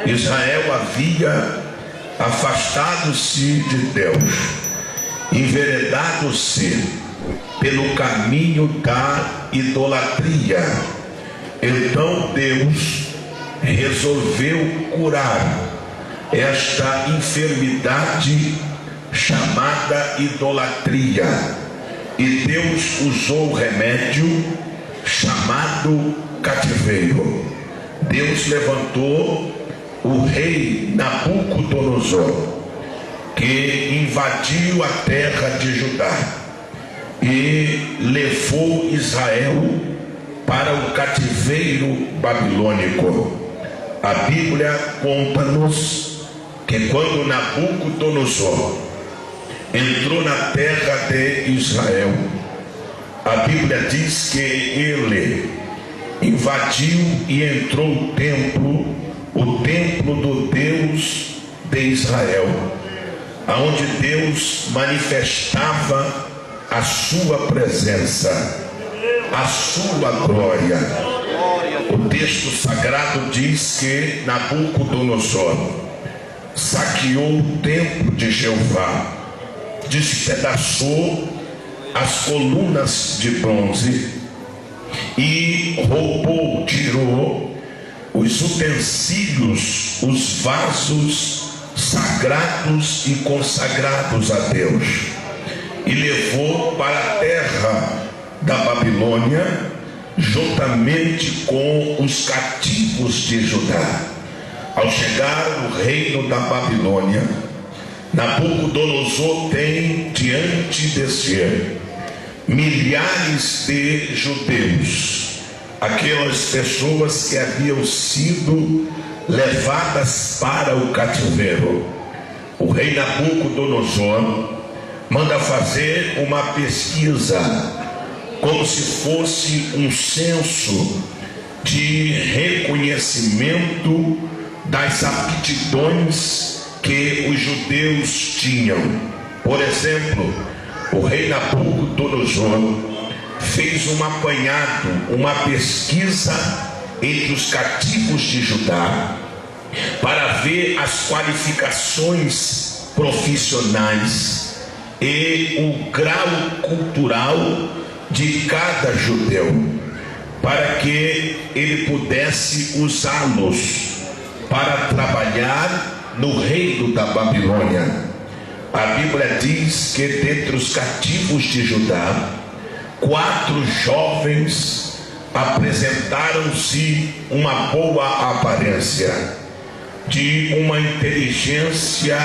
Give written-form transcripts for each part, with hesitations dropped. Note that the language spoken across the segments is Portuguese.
Israel havia afastado-se de Deus, enveredado-se pelo caminho da idolatria. Então Deus resolveu curar esta enfermidade chamada idolatria, e Deus usou o remédio chamado cativeiro. Deus levantou o rei Nabucodonosor, que invadiu a terra de Judá e levou Israel para o cativeiro babilônico. A Bíblia conta-nos que quando Nabucodonosor entrou na terra de Israel, a Bíblia diz que ele invadiu e entrou o templo do Deus de Israel, aonde Deus manifestava a sua presença, a sua glória. O texto sagrado diz que Nabucodonosor saqueou o templo de Jeová, despedaçou as colunas de bronze e roubou, tirou os utensílios, os vasos sagrados e consagrados a Deus, e levou para a terra da Babilônia, juntamente com os cativos de Judá. Ao chegar no reino da Babilônia, Nabucodonosor tem diante de si milhares de judeus, aquelas pessoas que haviam sido levadas para o cativeiro. O rei Nabucodonosor manda fazer uma pesquisa, como se fosse um censo de reconhecimento das aptidões que os judeus tinham. Por exemplo, o rei Nabucodonosor fez um apanhado, uma pesquisa entre os cativos de Judá, para ver as qualificações profissionais e o grau cultural de cada judeu, para que ele pudesse usá-los para trabalhar no reino da Babilônia. A Bíblia diz que dentre os cativos de Judá, 4 jovens apresentaram-se uma boa aparência, de uma inteligência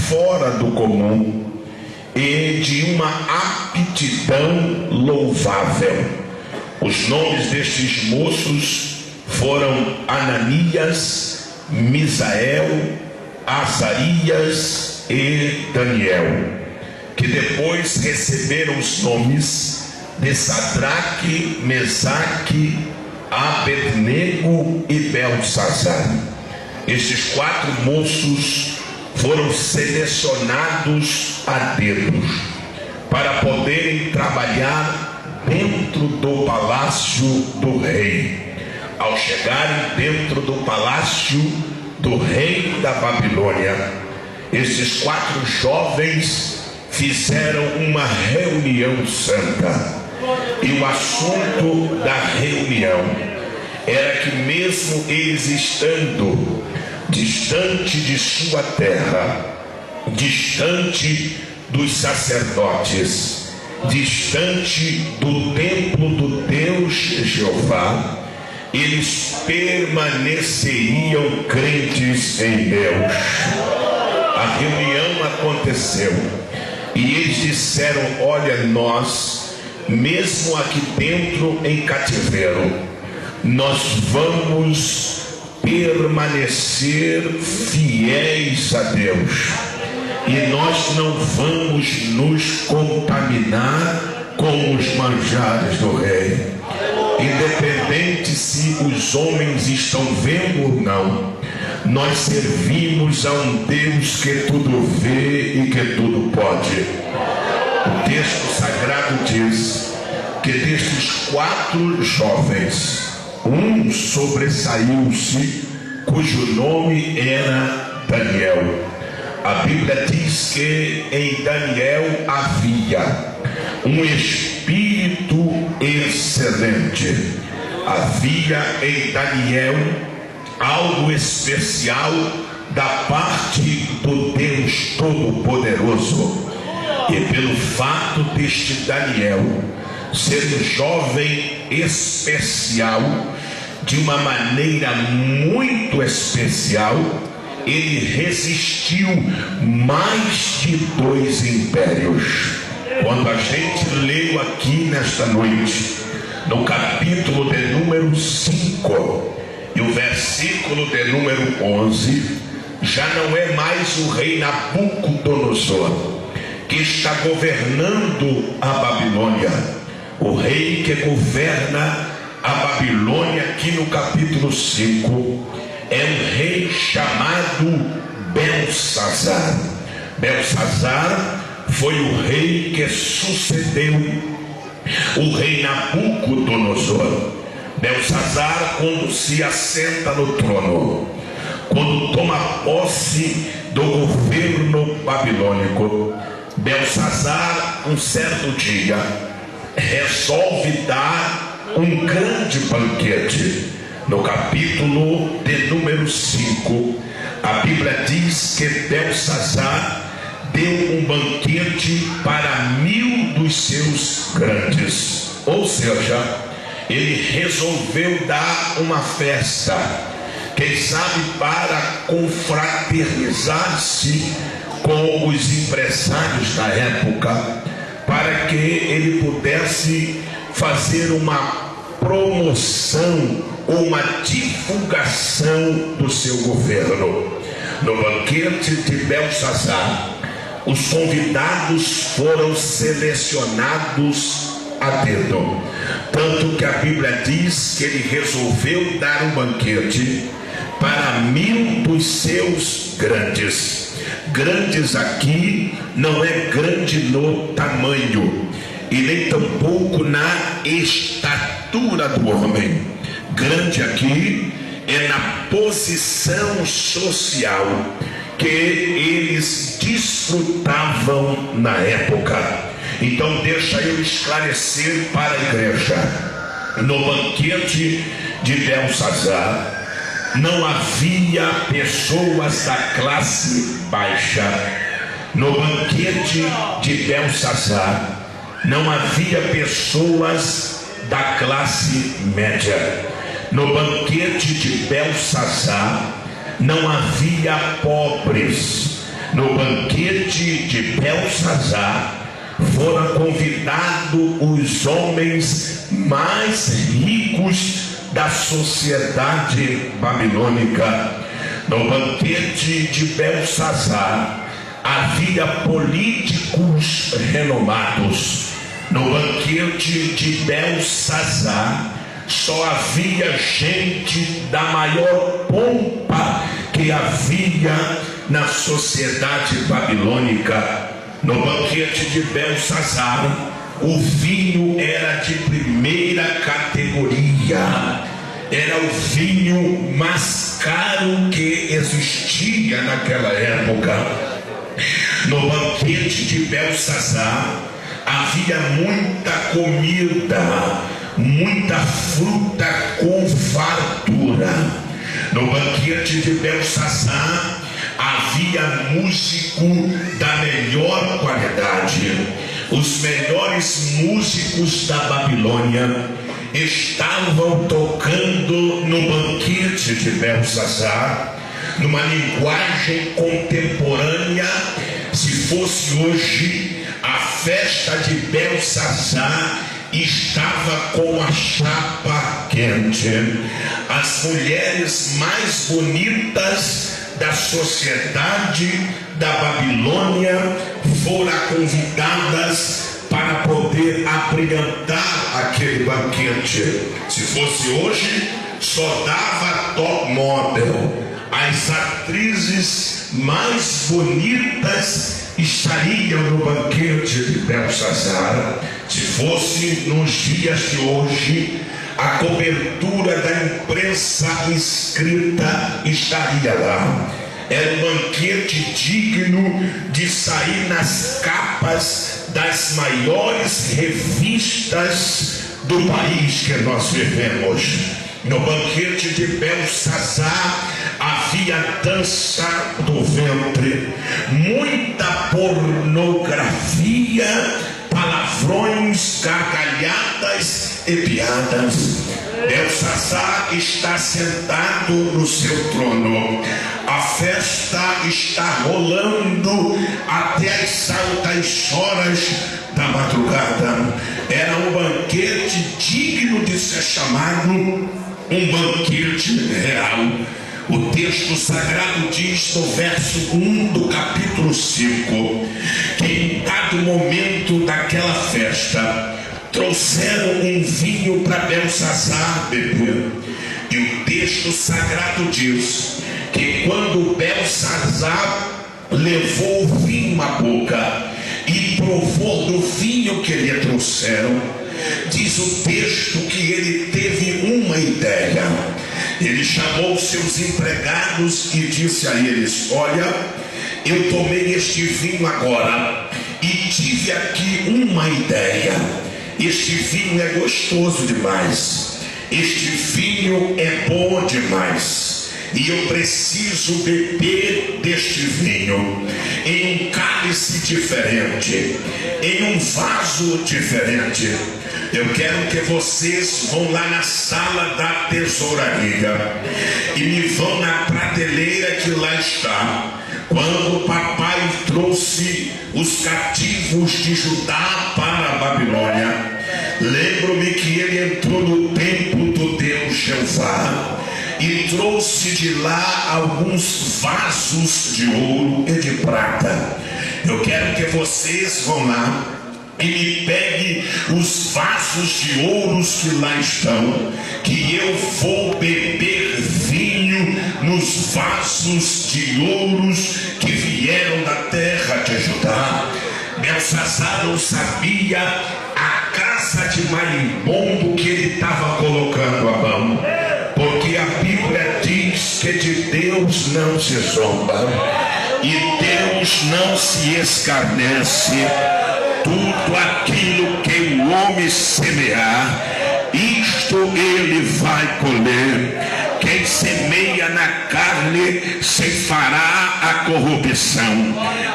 fora do comum e de uma aptidão louvável. Os nomes destes moços foram Ananias, Misael, Azarias e Daniel, que depois receberam os nomes de Sadraque, Mesaque, Abednego e Beltesazar. Estes 4 moços foram selecionados a dedos para poderem trabalhar dentro do palácio do rei. Ao chegarem dentro do palácio do rei da Babilônia, esses 4 jovens fizeram uma reunião santa. E o assunto da reunião era que, mesmo eles estando distante de sua terra, distante dos sacerdotes, distante do templo do Deus Jeová, eles permaneceriam crentes em Deus. A reunião aconteceu e eles disseram: olha, nós, mesmo aqui dentro em cativeiro, nós vamos permanecer fiéis a Deus, e nós não vamos nos contaminar com os manjares do rei, independente se os homens estão vendo ou não. Nós servimos a um Deus que tudo vê e que tudo pode. O texto sagrado diz que destes 4 jovens, um sobressaiu-se cujo nome era Daniel. A Bíblia diz que em Daniel havia um espírito excelente. Havia em Daniel algo especial da parte do Deus Todo-Poderoso. E pelo fato deste Daniel ser um jovem especial, de uma maneira muito especial, ele resistiu mais de 2 impérios. Quando a gente leu aqui nesta noite, no capítulo de número 5 e o versículo de número 11, já não é mais o rei Nabucodonosor que está governando a Babilônia. O rei que governa a Babilônia aqui no capítulo 5 é um rei chamado Belsazar. Belsazar foi o rei que sucedeu o rei Nabucodonosor. Belsazar, quando se assenta no trono, quando toma posse do governo babilônico, Belsazar, um certo dia, resolve dar um grande banquete. No capítulo de número 5, a Bíblia diz que Belsazar deu um banquete para 1000 dos seus grandes. Ou seja, ele resolveu dar uma festa, quem sabe para confraternizar-se com os empresários da época, para que ele pudesse fazer uma promoção, uma divulgação do seu governo. No banquete de Belsazar, os convidados foram selecionados a dedo, tanto que a Bíblia diz que ele resolveu dar um banquete para 1000 dos seus grandes. Grandes aqui não é grande no tamanho e nem tampouco na estatura do homem. Grande aqui é na posição social que eles desfrutavam na época. Então deixa eu esclarecer para a igreja. No banquete de Belsazar não havia pessoas da classe baixa. No banquete de Belsazar não havia pessoas da classe média. No banquete de Belsazar não havia pobres. No banquete de Belsazar foram convidados os homens mais ricos da sociedade babilônica. No banquete de Belsazar havia políticos renomados. No banquete de Belsazar só havia gente da maior pompa que havia na sociedade babilônica. No banquete de Belsazar, o vinho era de primeira categoria. Era o vinho mais caro que existia naquela época. No banquete de Belsazar havia muita comida, muita fruta com fartura. No banquete de Belsazar havia músico da melhor qualidade. Os melhores músicos da Babilônia estavam tocando no banquete de Belsazar, numa linguagem contemporânea. Se fosse hoje, a festa de Belsazar estava com a chapa quente. As mulheres mais bonitas da sociedade da Babilônia foram convidadas para poder abrilhantar aquele banquete. Se fosse hoje, só dava top model. As atrizes mais bonitas estariam no banquete de Belsazar. Se fosse nos dias de hoje, a a cobertura da imprensa escrita estaria lá. Era um banquete digno de sair nas capas das maiores revistas do país que nós vivemos. No banquete de Belsazar havia dança do ventre, muita pornografia, palavrões, gargalhadas e piadas. Belsazar está sentado no seu trono. A festa está rolando até as altas horas da madrugada. Era um banquete digno de ser chamado um banquete real. O texto sagrado diz no verso 1 do capítulo 5 que em dado momento daquela festa trouxeram um vinho para Belsazar beber. E o texto sagrado diz que quando Belsazar levou o vinho à boca e provou do vinho que lhe trouxeram, diz o texto que ele teve uma ideia. Ele chamou seus empregados e disse a eles: olha, eu tomei este vinho agora e tive aqui uma ideia. Este vinho é gostoso demais, este vinho é bom demais, e eu preciso beber deste vinho em um cálice diferente, em um vaso diferente. Eu quero que vocês vão lá na sala da tesouraria e me vão na prateleira que lá está. Quando o papai trouxe os cativos de Judá para a Babilônia, lembro-me que ele entrou no templo do Deus Jeová e trouxe de lá alguns vasos de ouro e de prata. Eu quero que vocês vão lá e me pegue os vasos de ouros que lá estão, que eu vou beber vinho nos vasos de ouros que vieram da terra de Judá. Belsazar não sabia a casa de marimbondo que ele estava colocando a mão, porque a Bíblia diz que de Deus não se zomba e Deus não se escarnece. Tudo aquilo que o homem semear, isto ele vai colher. Quem semeia na carne ceifará a corrupção,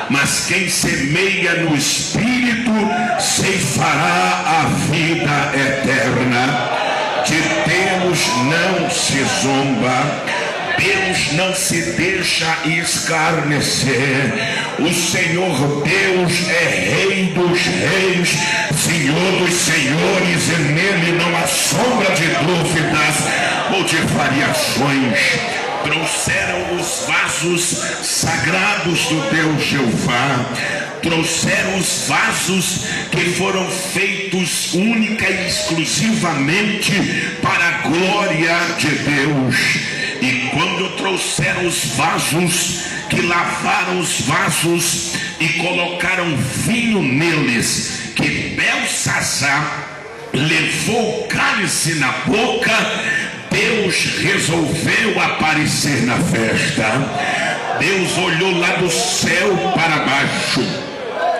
mas quem semeia no Espírito ceifará a vida eterna. De Deus não se zomba, Deus não se deixa escarnecer. O Senhor Deus é Rei dos reis, Senhor dos senhores, e nele não há sombra de dúvidas ou de variações. Trouxeram os vasos sagrados do Deus Jeová, trouxeram os vasos que foram feitos única e exclusivamente para a glória de Deus. E quando trouxeram os vasos, que lavaram os vasos e colocaram vinho neles, que Belsazar levou o cálice na boca, Deus resolveu aparecer na festa. Deus olhou lá do céu para baixo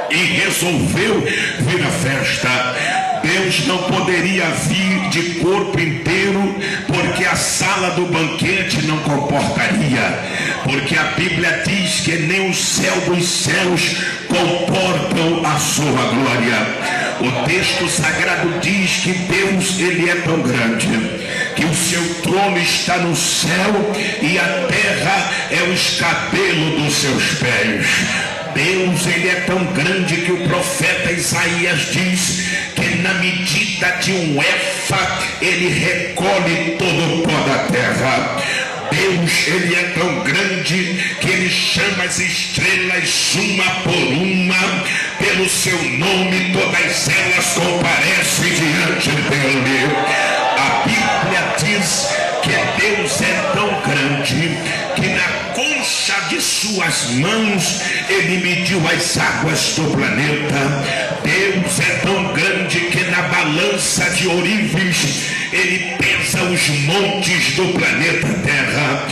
e resolveu vir à festa. Deus não poderia vir de corpo inteiro, porque a sala do banquete não comportaria, porque a Bíblia diz que nem o céu dos céus comportam a sua glória. O texto sagrado diz que Deus, ele é tão grande, que o seu trono está no céu e a terra é o escabelo dos seus pés. Deus, ele é tão grande que o profeta Isaías diz que na medida de um efa ele recolhe todo o pó da terra. Deus, ele é tão grande que ele chama as estrelas uma por uma pelo seu nome, todas elas comparecem diante dele. A Bíblia diz que Deus é tão grande que na concha de suas mãos ele mediu as águas do planeta. Deus é tão grande que na balança de ourives ele pesa os montes do planeta Terra.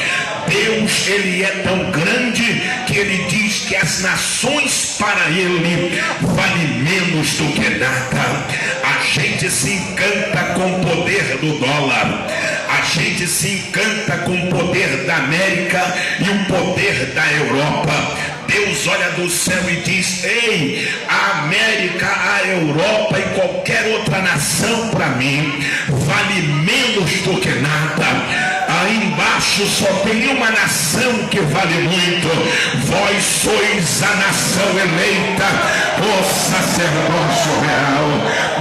Deus, ele é tão grande que ele diz que as nações para ele valem menos do que nada. A gente se encanta com o poder do dólar, a gente se encanta com o poder da América e o poder da Europa. Deus olha do céu e diz: ei, a América, a Europa e qualquer outra nação para mim vale menos do que nada. Aí embaixo só tem uma nação que vale muito. Vós sois a nação eleita, o sacerdócio real,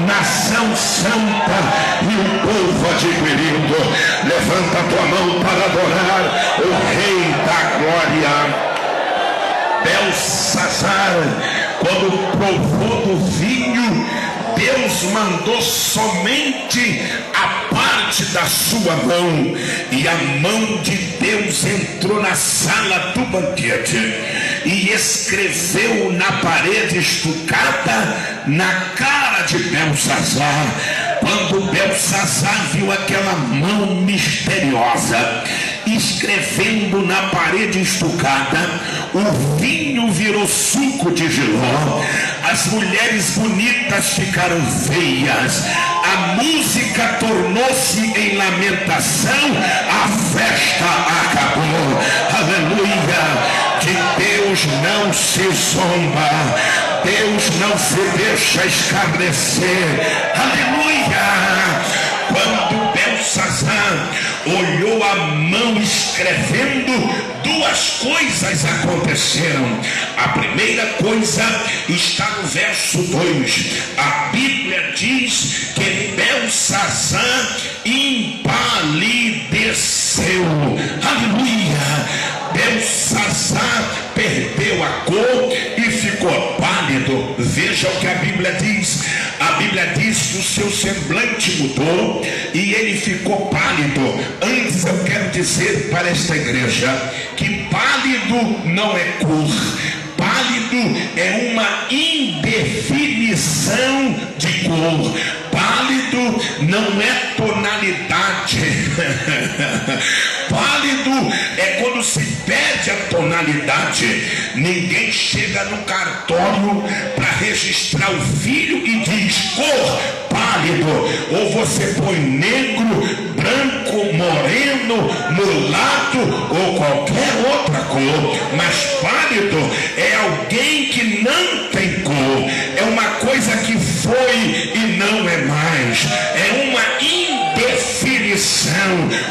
nação santa e o povo adquirido. Levanta a tua mão para adorar o Rei da Glória. Belsazar, quando provou do vinho, Deus mandou somente a parte da sua mão, e a mão de Deus entrou na sala do banquete e escreveu na parede estucada na cara de Belsazar. Quando Belsazar viu aquela mão misteriosa escrevendo na parede estucada, o vinho virou suco de Giló, as mulheres bonitas ficaram feias, a música tornou-se em lamentação, a festa acabou. Aleluia! De Deus não se zomba, Deus não se deixa escarnecer. Aleluia! Quando Belsazar olhou a mão escrevendo, duas coisas aconteceram. A primeira coisa está no verso 2. A Bíblia diz que Belsazar empalideceu. Aleluia! Belsazar perdeu a cor e ficou pálido. Veja o que a Bíblia diz. A Bíblia diz que o seu semblante mudou e ele ficou pálido. Antes eu quero dizer para esta igreja que pálido não é cor. Pálido é uma indefinição de cor. Pálido não é tonalidade. Pálido é quando se perde a tonalidade. Ninguém chega no cartório para registrar o filho e diz cor pálido. Ou você põe negro, branco, moreno, mulato ou qualquer outra cor. Mas pálido é alguém que não tem cor. É uma coisa que foi e não é mais. É uma indefinição.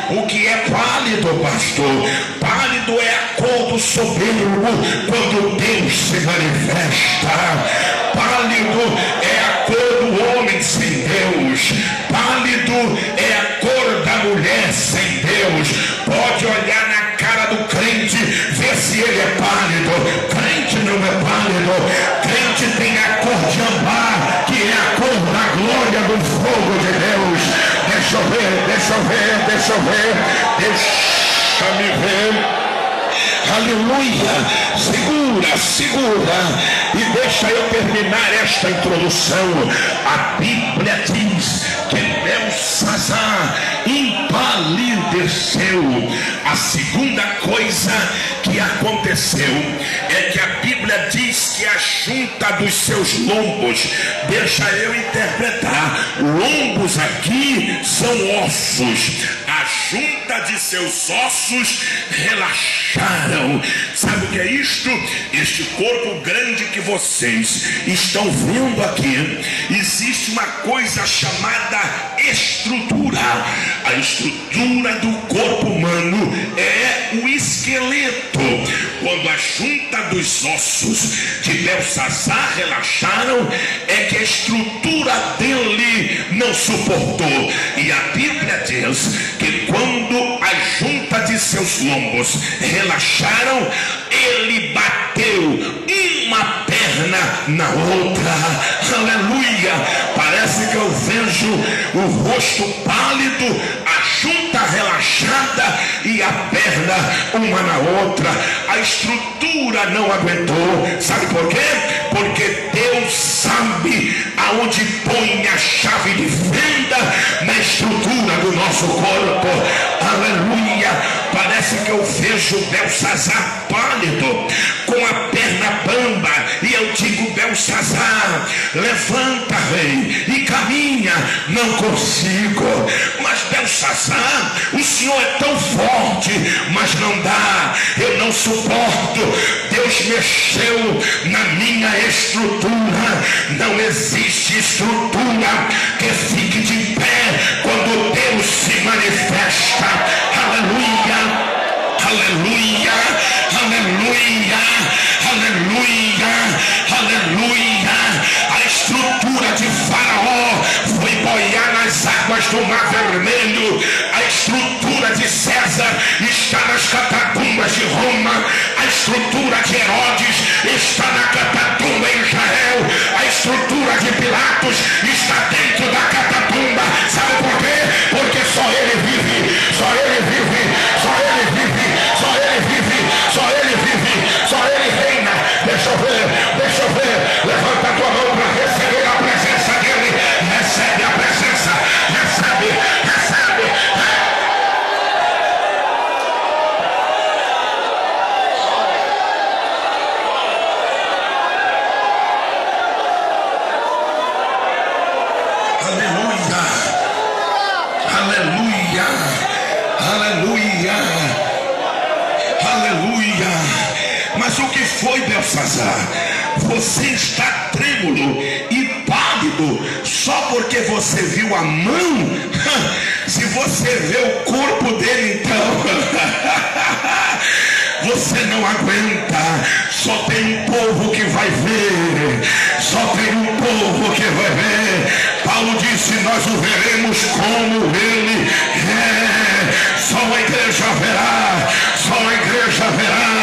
O que é pálido, pastor? Pálido é a cor do soberbo quando Deus se manifesta. Pálido é a cor do homem sem Deus. Pálido é a cor da mulher sem Deus. Pode olhar na cara do crente, ver se ele é pálido. Crente não é pálido. Crente tem a cor de ambar, que é a cor da glória do fogo de Deus. Deixa eu ver. Deixa-me ver. Aleluia. Segura. E deixa eu terminar esta introdução. A Bíblia diz que Belsazar empalideceu. A segunda coisa que aconteceu é que a Bíblia diz que a junta dos seus lombos, deixa eu interpretar, lombos aqui são ossos, a junta de seus ossos relaxaram. Sabe o que é isto? Este corpo grande que vocês estão vendo aqui, existe uma coisa chamada estrutura. A estrutura do corpo humano é o esqueleto. Quando a junta dos ossos de Belsazar relaxaram, é que a estrutura dele não suportou. E a Bíblia diz que quando a junta de seus lombos relaxaram, ele bateu uma perna na outra. Aleluia! Parece que eu vejo o rosto pálido, a junta está relaxada e a perna uma na outra. A estrutura não aguentou. Sabe por quê? Porque Deus sabe aonde põe a chave de fenda na estrutura do nosso corpo. Aleluia. Parece que eu vejo Belsazar pálido, com a perna bamba, e eu digo: Belsazar, levanta, rei, e caminha. Não consigo. Mas Belsazar, o senhor é tão forte, mas não dá, eu não suporto. Deus mexeu na minha estrutura. Não existe estrutura que fique de pé quando Deus se manifesta. Aleluia, aleluia, aleluia, aleluia, aleluia. A estrutura de Faraó foi boiar nas águas do Mar Vermelho. A estrutura de César está nas catacumbas de Roma. A estrutura de Herodes está na catatumba em Israel. A estrutura de Pilatos está dentro da catatumba. Sabe por quê? Porque só ele vive, só ele vive, só ele vive, só ele vive, só ele vive, só ele reina. Deixa eu ver, deixa eu ver. Levanta a tua mão para receber a presença dele. Recebe a presença, recebe, recebe. Aleluia, aleluia, aleluia, aleluia. Mas o que foi, Belsazar? Você está trêmulo e pálido só porque você viu a mão? Se você vê o corpo dele, então você não aguenta. Só tem um povo que vai ver, só tem um povo que vai ver. Paulo disse: nós o veremos como ele é. Só a igreja verá, só a igreja verá.